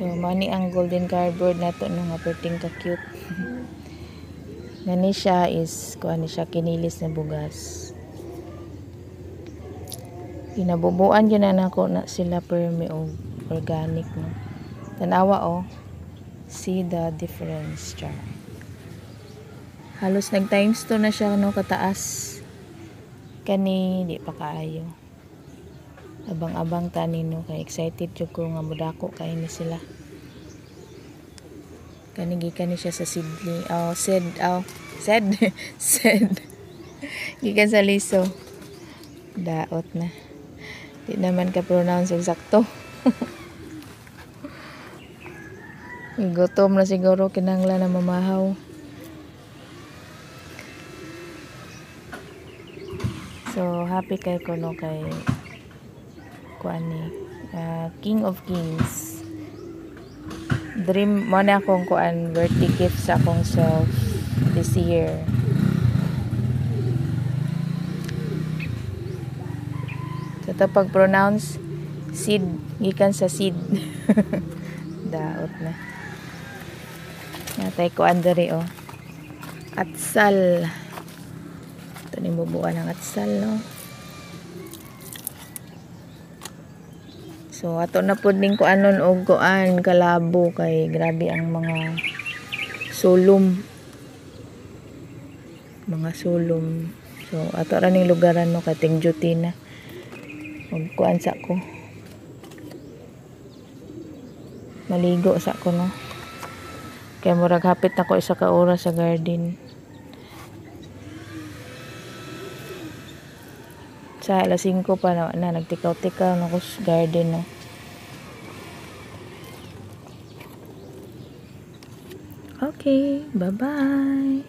So mani ang golden cardboard nato no nga perting ka cute. Ngani siya is kuan ni siya kinilis na bugas. Ginabubuan gyud na nako na sila permi og organic no. Tanawa oh. See the difference char. Halos nag times 2 na siya no kataas. Kani di pa kaayo. Abang-abang tani no kay excited jud ko nga mudako kay ni sila. Kani gikan ni siya sa seedling. Sed. Gikan sa liso. Daot na. Di naman ka pronounce eksakto. Gutom na siguro kinanglan na mamahaw. So happy kay ko no kay kuani King of Kings. Dream mo na akong kuan birthday gift sa akong self this year. So ito pag pronounce seed gikan sa seed. Daot na. Natay kuan diri oh. Atsal. Ito ni bubuan ng atsal no. So ato na pud ning kuanon og kuan kalabo kay grabe ang mga sulom. Mga sulom. So ato ra ning lugaran no kay ting duty na. Og kuan sa ko. Maligo sa ko no. Kay murag hapit na ko isa ka oras sa garden. Sa alas 5 pa na nagtikaw-tikaw na ko sa garden no. Okay, bye-bye.